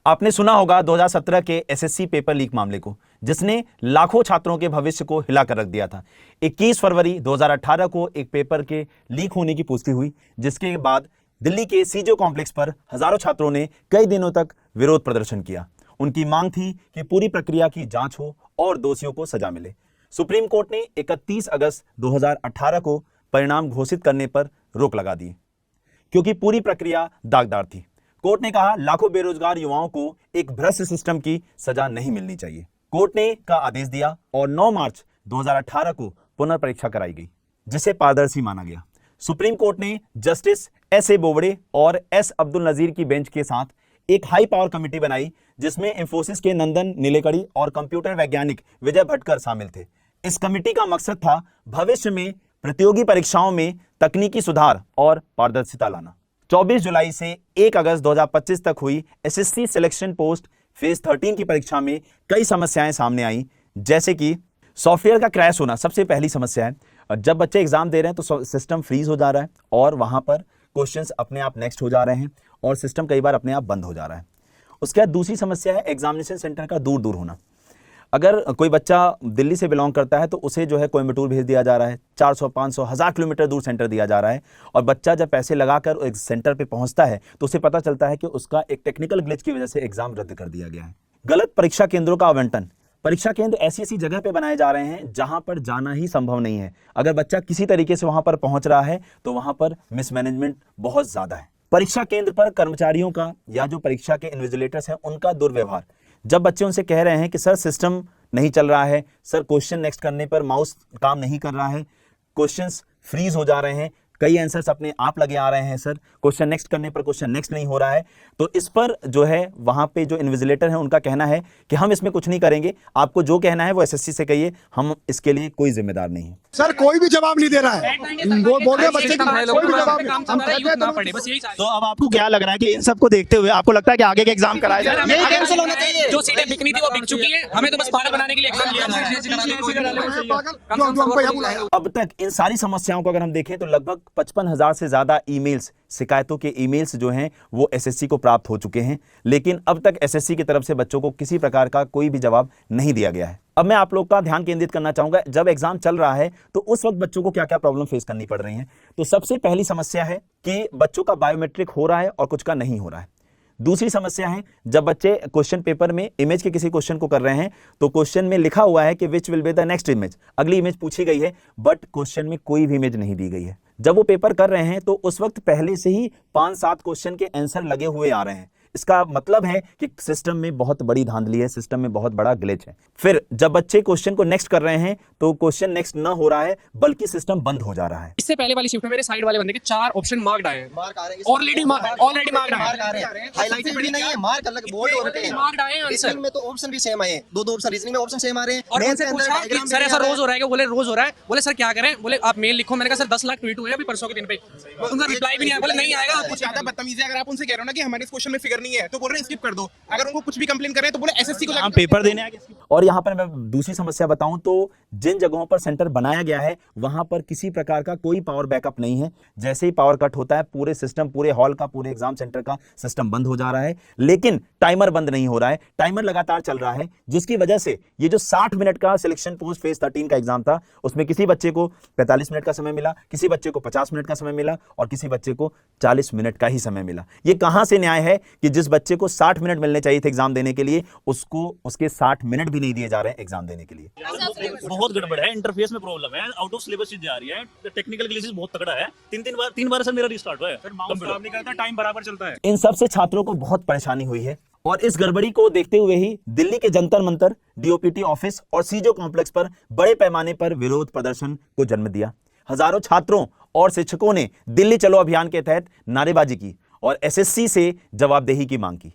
आपने सुना होगा 2017 के एसएससी पेपर लीक मामले को, जिसने लाखों छात्रों के भविष्य को हिला कर रख दिया था। 21 फरवरी 2018 को एक पेपर के लीक होने की पुष्टि हुई, जिसके बाद दिल्ली के सीजो कॉम्प्लेक्स पर हजारों छात्रों ने कई दिनों तक विरोध प्रदर्शन किया। उनकी मांग थी कि पूरी प्रक्रिया की जांच हो और दोषियों को सजा मिले। सुप्रीम कोर्ट ने 31 अगस्त 2018 को परिणाम घोषित करने पर रोक लगा दी, क्योंकि पूरी प्रक्रिया दागदार थी। कोर्ट ने कहा लाखों बेरोजगार युवाओं को एक भ्रष्ट सिस्टम की सजा नहीं मिलनी चाहिए। कोर्ट ने का आदेश दिया और 9 मार्च 2018 को पुनर्परीक्षा कराई गई, जिसे पारदर्शी माना गया। सुप्रीम कोर्ट ने जस्टिस एस ए बोबड़े और एस अब्दुल नजीर की बेंच के साथ एक हाई पावर कमेटी बनाई, जिसमें इंफोसिस के नंदन नीलेकणी और कंप्यूटर वैज्ञानिक विजय भटकर शामिल थे। इस कमेटी का मकसद था भविष्य में प्रतियोगी परीक्षाओं में तकनीकी सुधार और पारदर्शिता लाना। 24 जुलाई से 1 अगस्त 2025 तक हुई एसएससी सिलेक्शन पोस्ट फेज 13 की परीक्षा में कई समस्याएं सामने आई, जैसे कि सॉफ्टवेयर का क्रैश होना सबसे पहली समस्या है। जब बच्चे एग्जाम दे रहे हैं तो सिस्टम फ्रीज हो जा रहा है और वहां पर क्वेश्चंस अपने आप नेक्स्ट हो जा रहे हैं और सिस्टम कई बार अपने आप बंद हो जा रहा है। उसके बाद दूसरी समस्या है एग्जामिनेशन सेंटर का दूर दूर होना। अगर कोई बच्चा दिल्ली से बिलोंग करता है तो उसे जो है कोयम्बटूर भेज दिया जा रहा है, 400, 500, 1000 किलोमीटर दूर सेंटर दिया जा रहा है, और बच्चा जब पैसे लगाकर एक सेंटर पे पहुंचता है तो उसे पता चलता है कि उसका एक टेक्निकल ग्लिच की वजह से एग्जाम रद्द कर दिया गया है। गलत परीक्षा केंद्रों का आवंटन। परीक्षा केंद्र ऐसी ऐसी जगह पे बनाए जा रहे हैं जहां पर जाना ही संभव नहीं है। अगर बच्चा किसी तरीके से वहां पर पहुंच रहा है तो वहां पर मिसमैनेजमेंट बहुत ज्यादा है। परीक्षा केंद्र पर कर्मचारियों का या जो परीक्षा के इन्विजिलेटर्स हैं उनका दुर्व्यवहार। जब बच्चे उनसे कह रहे हैं कि सर सिस्टम नहीं चल रहा है, सर क्वेश्चन नेक्स्ट करने पर माउस काम नहीं कर रहा है, क्वेश्चंस फ्रीज हो जा रहे हैं, कई आंसर्स अपने आप लगे आ रहे हैं, सर क्वेश्चन नेक्स्ट करने पर क्वेश्चन नेक्स्ट नहीं हो रहा है, तो इस पर जो है वहां पे जो इन्विजिलेटर है उनका कहना है कि हम इसमें कुछ नहीं करेंगे, आपको जो कहना है वो एसएससी से कहिए, हम इसके लिए कोई जिम्मेदार नहीं है। सर कोई भी जवाब नहीं दे रहा है, बोल रहे बच्चे कोई भी जवाब नहीं। तो अब आपको क्या लग रहा है कि इन सबको देखते हुए आपको लगता है कि आगे के एग्जाम कराए जाए? जो सीटें बिकनी थी वो बिक चुकी है, हमें तो बस पागल बनाने के लिए एग्जाम लिया है। अब तक इन सारी समस्याओं को अगर हम देखें तो लगभग 55,000 से ज्यादा ईमेल्स, शिकायतों के ईमेल्स जो हैं वो एसएससी को प्राप्त हो चुके हैं, लेकिन अब तक एसएससी की तरफ से बच्चों को किसी प्रकार का कोई भी जवाब नहीं दिया गया है। अब मैं आप लोग का ध्यान केंद्रित करना चाहूंगा, जब एग्जाम चल रहा है तो उस वक्त बच्चों को क्या क्या प्रॉब्लम फेस करनी पड़ रही है। तो सबसे पहली समस्या है कि बच्चों का बायोमेट्रिक हो रहा है और कुछ का नहीं हो रहा है। दूसरी समस्या है जब बच्चे क्वेश्चन पेपर में इमेज के किसी क्वेश्चन को कर रहे हैं तो क्वेश्चन में लिखा हुआ है कि which will be the next image, अगली इमेज पूछी गई है बट क्वेश्चन में कोई भी इमेज नहीं दी गई है। जब वो पेपर कर रहे हैं तो उस वक्त पहले से ही 5-7 क्वेश्चन के आंसर लगे हुए आ रहे हैं। इसका मतलब है कि सिस्टम में बहुत बड़ी धांधली है, सिस्टम में बहुत बड़ा ग्लिच है। फिर जब बच्चे क्वेश्चन को नेक्स्ट कर रहे हैं तो क्वेश्चन नेक्स्ट न हो रहा है बल्कि सिस्टम बंद हो जा रहा है। इससे पहले वाली शिफ्ट में मेरे साइड वाले बंदे के 4 ऑप्शन मार्क्ड आए हैं, ऑलरेडी मार्क्ड आए हैं, हाइलाइटेड भी नहीं है, मार्क अलग बोल्ड हो रहे हैं, मार्क्ड आए हैं आंसर रीजनिंग में तो ऑप्शन भी सेम आए हैं, दो ऑप्शन रीजनिंग में ऑप्शन सेम आ रहे हैं। और उनसे पूछा कि सर ऐसा रोज हो रहा है, बोले रोज हो रहा है, बोले सर क्या करें, बोले आप मेल लिखो। मैंने कहा सर 10 लाख ट्वीट हुए अभी परसों के दिन पे, उनका रिप्लाई भी नहीं आया, बोले नहीं आएगा। कुछ ज्यादा बदतमीजी अगर आप उनसे कह रहे हो ना कि हमारे इस क्वेश्चन में फिगर नहीं है तो बोल रहे हैं स्किप कर दो। अगर उनको कुछ भी कंप्लेन करें तो बोले एसएससी को हम पेपर देने आगे। और यहाँ पर मैं दूसरी समस्या बताऊं तो जिन जगहों पर सेंटर बनाया गया है वहां पर किसी प्रकार का कोई पावर बैकअप नहीं है। जैसे ही पावर कट होता है पूरे सिस्टम, पूरे हॉल का, पूरे एग्जाम सेंटर का सिस्टम बंद हो जा रहा है, लेकिन टाइमर बंद नहीं हो रहा है, टाइमर लगातार चल रहा है, जिसकी वजह से ये जो 60 मिनट का सिलेक्शन पोस्ट फेज 13 का एग्जाम था उसमें किसी बच्चे को 45 मिनट का समय मिला, किसी बच्चे को 50 मिनट का समय मिला और किसी बच्चे को 40 मिनट का ही समय मिला। ये कहां से न्याय है कि जिस बच्चे को 60 मिनट मिलने चाहिए थे एग्जाम देने के लिए उसको उसके 60 मिनट भी नहीं दिए जा रहे हैं एग्जाम देने के लिए। बहुत गड़बड़ है, इंटरफेस में प्रॉब्लम है, आउट ऑफ सिलेबस चीज जा रही है, टेक्निकल ग्लिचेस बहुत तगड़ा है। 3 बार सर मेरा रिस्टार्ट हुआ है, सर माउस काम नहीं करता, टाइम बराबर चलता है। इन सब से छात्रों को बहुत परेशानी हुई है और इस गड़बड़ी को देखते हुए ही दिल्ली के जंतर मंतर, डीओपीटी ऑफिस और सीजो कॉम्प्लेक्स पर बड़े पैमाने पर विरोध प्रदर्शन को जन्म दिया। हजारों छात्रों और शिक्षकों ने दिल्ली चलो अभियान के तहत नारेबाजी की और एसएससी से जवाबदेही की मांग की।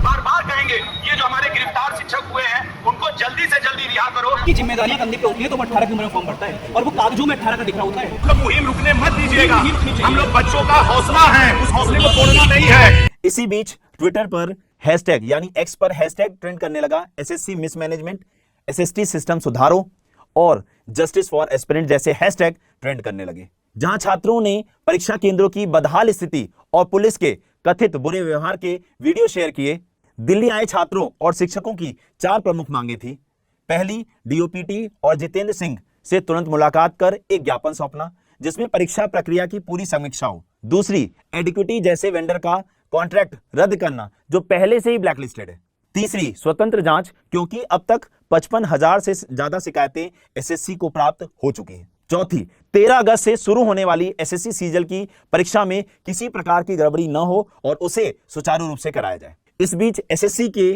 बार कहेंगे ये जो हमारे गिरफ्तार शिक्षक हुए हैं उनको जल्दी से जल्दी रिहा करो। की जिम्मेदारियां कंधे पे होती है तो वो 18 की उम्र में फॉर्म भरता है और वो कागजों में 18 का दिख रहा होता है। मतलब मुहिम रुकने मत दीजिएगा, हम लोग बच्चों का हौसला है, उस हौसले को तोड़ना नहीं है। इसी बीच ट्विटर पर हैशटैग यानी एक्स पर हैशटैग ट्रेंड करने लगा एसएससी मिसमैनेजमेंट, एसएसटी सिस्टम सुधारो और जस्टिस फॉर एस्पिरेंट जैसे हैशटैग ट्रेंड करने लगे, जहां छात्रों ने परीक्षा केंद्रों की बदहाल स्थिति और पुलिस के कथित बुरे व्यवहार के वीडियो शेयर किए। दिल्ली आए छात्रों और शिक्षकों की 4 प्रमुख मांगे थी। पहली, डीओपीटी और जितेंद्र सिंह से तुरंत मुलाकात कर एक ज्ञापन सौंपना जिसमें परीक्षा प्रक्रिया की पूरी समीक्षा हो। दूसरी, एडिक्विटी जैसे वेंडर का कॉन्ट्रैक्ट रद्द करना जो पहले से ही ब्लैकलिस्टेड है। तीसरी, स्वतंत्र जांच क्योंकि अब तक 55,000 से ज्यादा शिकायतें एसएससी को प्राप्त हो चुकी हैं। चौथी, 13 अगस्त से शुरू होने वाली एसएससी सीजल की परीक्षा में किसी प्रकार की गड़बड़ी न हो और उसे सुचारू रूप से कराया जाए। इस बीच एसएससी के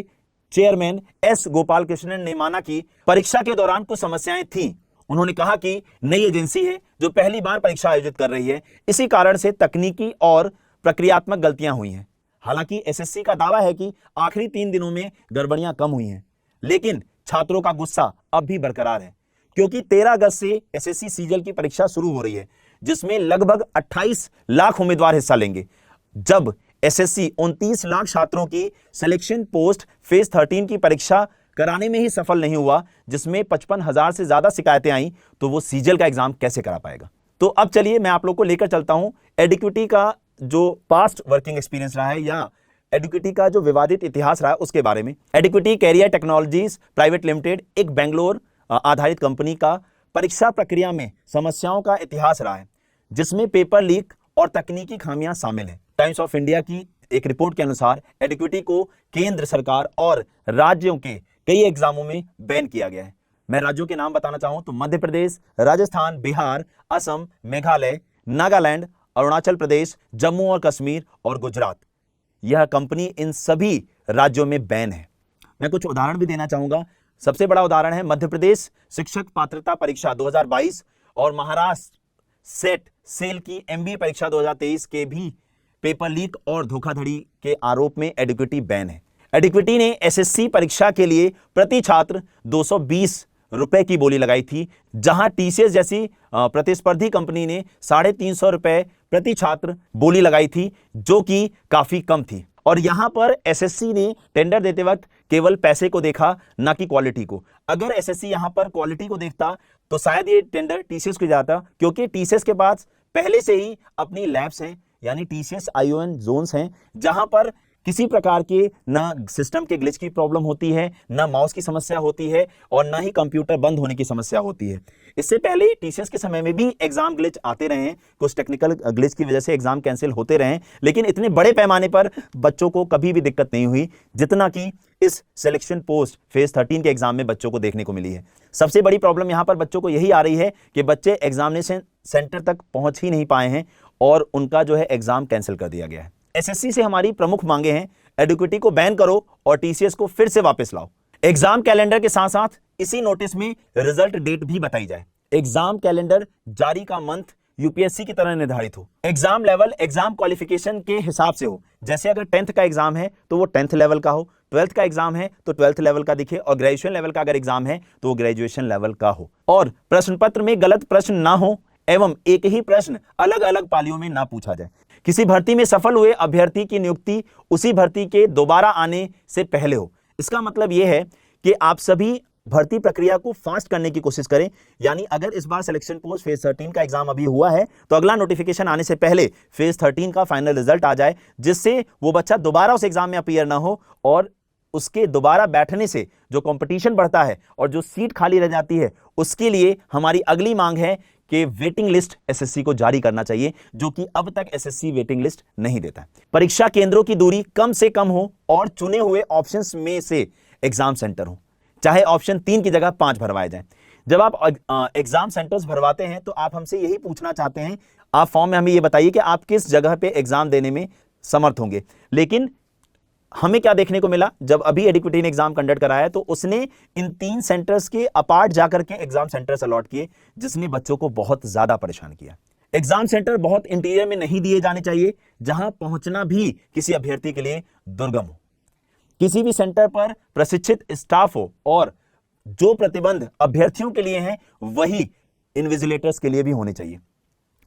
चेयरमैन एस गोपाल कृष्णन ने माना कि परीक्षा के दौरान कुछ समस्याएं थीं। उन्होंने कहा कि नई एजेंसी है जो पहली बार परीक्षा आयोजित कर रही है, इसी कारण से तकनीकी और प्रक्रियात्मक गलतियां हुई हैं। हालांकि एसएससी का दावा है कि आखिरी 3 दिनों में गड़बड़ियां कम हुई हैं, लेकिन छात्रों का गुस्सा अब भी बरकरार है क्योंकि 13 अगस्त से एसएससी सीजल की परीक्षा शुरू हो रही है जिसमें लगभग 28 लाख उम्मीदवार हिस्सा लेंगे। जब एसएससी 29 लाख छात्रों की सिलेक्शन पोस्ट फेज 13 की परीक्षा कराने में ही सफल नहीं हुआ, जिसमें 55,000 से ज्यादा शिकायतें आई, तो वो सीजल का एग्जाम कैसे करा पाएगा। तो अब चलिए मैं आप लोग को लेकर चलता हूं एडिक्विटी का जो पास्ट वर्किंग एक्सपीरियंस रहा है या एडिक्विटी का जो विवादित इतिहास रहा है उसके बारे में। एडिक्विटी कैरियर टेक्नोलॉजीज प्राइवेट लिमिटेड एक बेंगलोर आधारित कंपनी का परीक्षा प्रक्रिया में समस्याओं का इतिहास रहा है जिसमें पेपर लीक और तकनीकी खामियां शामिल हैं। टाइम्स ऑफ इंडिया की एक रिपोर्ट के अनुसार एडिक्विटी को केंद्र सरकार और राज्यों के कई एग्जामों में बैन किया गया है। मैं राज्यों के नाम बताना चाहूं तो मध्य प्रदेश, राजस्थान, बिहार, असम, मेघालय, नागालैंड, अरुणाचल प्रदेश, जम्मू और कश्मीर और गुजरात। यह कंपनी इन सभी राज्यों में बैन है। मैं कुछ उदाहरण भी देना चाहूंगा। सबसे बड़ा उदाहरण है मध्य प्रदेश शिक्षक पात्रता परीक्षा 2022 और महाराष्ट्र सेट सेल की एमबीए परीक्षा 2023 के भी पेपर लीक और धोखाधड़ी के आरोप में एडिक्विटी बैन है। एडिक्विटी ने एसएससी परीक्षा के लिए प्रति छात्र 220 रुपए की बोली लगाई थी, जहां टीसीएस जैसी प्रतिस्पर्धी कंपनी ने 350 रुपए प्रति छात्र बोली लगाई थी, जो कि काफी कम थी। और यहां पर एसएससी ने टेंडर देते वक्त केवल पैसे को देखा, ना कि क्वालिटी को। अगर एसएससी यहां पर क्वालिटी को देखता तो शायद ये टेंडर टीसीएस को जाता, क्योंकि टीसीएस के पास पहले से ही अपनी लैब्स हैं, यानी टीसीएस आईओएन जोन्स हैं, जहां पर किसी प्रकार के ना सिस्टम के ग्लिच की प्रॉब्लम होती है, ना माउस की समस्या होती है और ना ही कंप्यूटर बंद होने की समस्या होती है। इससे पहले टीसीएस के समय में भी एग्जाम ग्लिच आते रहे हैं, कुछ टेक्निकल ग्लिच की वजह से एग्जाम कैंसिल होते रहे, लेकिन इतने बड़े पैमाने पर बच्चों को कभी भी दिक्कत नहीं हुई जितना कि इस सिलेक्शन पोस्ट फेज 13 के एग्जाम में बच्चों को देखने को मिली है। सबसे बड़ी प्रॉब्लम यहां पर बच्चों को यही आ रही है कि बच्चे एग्जामिनेशन सेंटर तक पहुंच ही नहीं पाए हैं और उनका जो है एग्जाम कैंसिल कर दिया गया है। एसएससी से हमारी प्रमुख मांगे हैं, एडिक्विटी को बैन करो और टीसीएस को फिर से वापस लाओ। एग्जाम कैलेंडर के साथ साथ इसी नोटिस में रिजल्ट डेट भी बताई जाए। एग्जाम कैलेंडर जारी का मंथ यूपीएससी की तरह निर्धारित हो। एग्जाम लेवल एग्जाम क्वालिफिकेशन के हिसाब से हो, जैसे अगर 10th का एग्जाम है तो वो 10th लेवल का हो, 12th का एग्जाम है तो 12th लेवल का दिखे, और ग्रेजुएशन लेवल का अगर एग्जाम है तो वो ग्रेजुएशन लेवल का हो। और प्रश्न पत्र में गलत प्रश्न ना हो एवं एक ही प्रश्न अलग अलग पालियों में ना पूछा जाए। किसी भर्ती में सफल हुए अभ्यर्थी की नियुक्ति उसी भर्ती के दोबारा आने से पहले हो। इसका मतलब यह है कि आप सभी भर्ती प्रक्रिया को फास्ट करने की कोशिश करें, यानी अगर इस बार सिलेक्शन पोस्ट फेज 13 का एग्जाम अभी हुआ है तो अगला नोटिफिकेशन आने से पहले फेज 13 का फाइनल रिजल्ट आ जाए, जिससे वो बच्चा दोबारा उस एग्जाम में अपीयर ना हो और उसके दोबारा बैठने से जो कंपटीशन बढ़ता है और जो सीट खाली रह जाती है, उसके लिए हमारी अगली मांग है कि वेटिंग लिस्ट एसएससी को जारी करना चाहिए, जो कि अब तक एसएससी वेटिंग लिस्ट नहीं देता। परीक्षा केंद्रों की दूरी कम से कम हो और चुने हुए ऑप्शंस में से एग्जाम सेंटर हो, चाहे ऑप्शन 3 की जगह 5 भरवाए जाएं। जब आप एग्जाम सेंटर्स भरवाते हैं तो आप हमसे यही पूछना चाहते हैं, आप फॉर्म में हमें यह बताइए कि आप किस जगह पे एग्जाम देने में समर्थ होंगे। लेकिन हमें क्या देखने को मिला, जब अभी एडिक्विटी ने एग्जाम कंडक्ट कराया तो उसने इन 3 सेंटर्स के अपार्ट जाकर के एग्जाम सेंटर्स अलॉट किए, जिसने बच्चों को बहुत ज्यादा परेशान किया। एग्जाम सेंटर बहुत इंटीरियर में नहीं दिए जाने चाहिए, जहां पहुंचना भी किसी अभ्यर्थी के लिए दुर्गम हो। किसी भी सेंटर पर प्रशिक्षित स्टाफ हो और जो प्रतिबंध अभ्यर्थियों के लिए हैं वही इन्विजिलेटर्स के लिए भी होने चाहिए।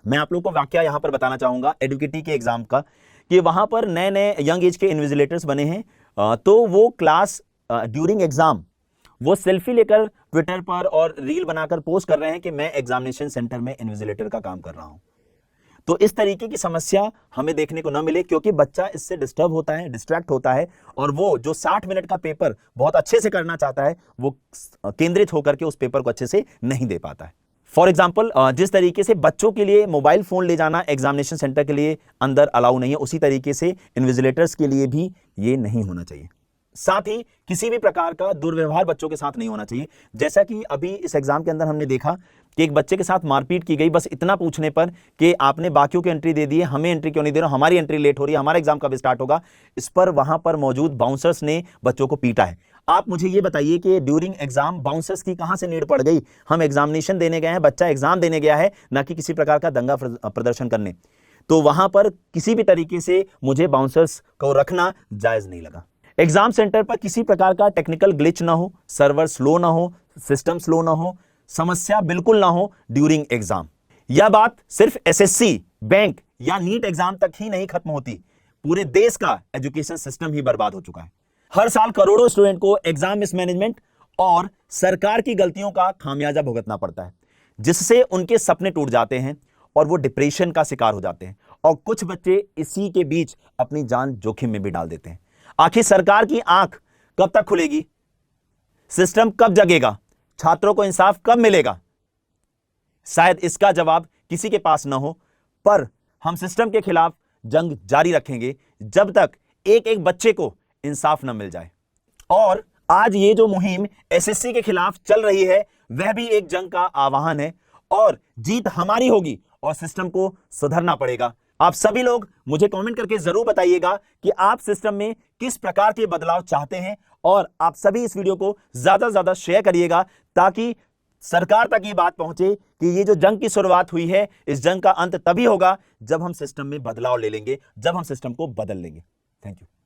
मैं आप लोगों को वाकया यहां पर बताना चाहूंगा एडुकेटी के एग्जाम का, कि वहां पर नए नए यंग एज के इन्विजिलेटर्स बने हैं, तो वो क्लास ड्यूरिंग एग्जाम वो सेल्फी लेकर ट्विटर पर और रील बनाकर पोस्ट कर रहे हैं कि मैं एग्जामिनेशन सेंटर में इन्विजिलेटर का काम कर रहा हूं। तो इस तरीके की समस्या हमें देखने को न मिले, क्योंकि बच्चा इससे डिस्टर्ब होता है, डिस्ट्रैक्ट होता है, और वो जो 60 मिनट का पेपर बहुत अच्छे से करना चाहता है वो केंद्रित होकर के उस पेपर को अच्छे से नहीं दे पाता है। फॉर एग्जाम्पल, जिस तरीके से बच्चों के लिए मोबाइल फोन ले जाना एग्जामिनेशन सेंटर के लिए अंदर अलाउ नहीं है, उसी तरीके से इन्विजिलेटर्स के लिए भी ये नहीं होना चाहिए। साथ ही किसी भी प्रकार का दुर्व्यवहार बच्चों के साथ नहीं होना चाहिए। जैसा कि अभी इस एग्जाम के अंदर हमने देखा कि एक बच्चे के साथ मारपीट की गई, बस इतना पूछने पर कि आपने बाकियों की एंट्री दे दी है, हमें एंट्री क्यों नहीं दे रहे हो, हमारी एंट्री लेट हो रही है, हमारा एग्जाम कब स्टार्ट होगा। इस पर वहां पर मौजूद बाउंसर्स ने बच्चों को पीटा है। आप मुझे ये बताइए कि ड्यूरिंग एग्जाम बाउंसर्स की कहां से नीड पड़ गई। हम एग्जामिनेशन देने गए हैं, बच्चा एग्जाम देने गया है, ना कि किसी प्रकार का दंगा प्रदर्शन करने। तो वहां पर किसी भी तरीके से मुझे बाउंसर्स को रखना जायज नहीं लगा। एग्जाम सेंटर पर किसी प्रकार का टेक्निकल ग्लिच ना हो, सर्वर स्लो ना हो, सिस्टम स्लो ना हो, समस्या बिल्कुल ना हो ड्यूरिंग एग्जाम। यह बात सिर्फ एसएससी, बैंक या नीट एग्जाम तक ही नहीं खत्म होती, पूरे देश का एजुकेशन सिस्टम ही बर्बाद हो चुका है। हर साल करोड़ों स्टूडेंट को एग्जाम मिसमैनेजमेंट और सरकार की गलतियों का खामियाजा भुगतना पड़ता है, जिससे उनके सपने टूट जाते हैं और वो डिप्रेशन का शिकार हो जाते हैं, और कुछ बच्चे इसी के बीच अपनी जान जोखिम में भी डाल देते हैं। आखिर सरकार की आंख कब तक खुलेगी, सिस्टम कब जगेगा, छात्रों को इंसाफ कब मिलेगा? शायद इसका जवाब किसी के पास न हो, पर हम सिस्टम के खिलाफ जंग जारी रखेंगे जब तक एक एक बच्चे को इंसाफ न मिल जाए। और आज ये जो मुहिम एसएससी के खिलाफ चल रही है, वह भी एक जंग का आह्वान है, और जीत हमारी होगी और सिस्टम को सुधरना पड़ेगा। आप सभी लोग मुझे कमेंट करके जरूर बताइएगा कि आप सिस्टम में किस प्रकार के बदलाव चाहते हैं, और आप सभी इस वीडियो को ज्यादा से ज्यादा शेयर करिएगा, ताकि सरकार तक ये बात पहुंचे कि ये जो जंग की शुरुआत हुई है, इस जंग का अंत तभी होगा जब हम सिस्टम में बदलाव ले लेंगे, जब हम सिस्टम को बदल लेंगे। Thank you.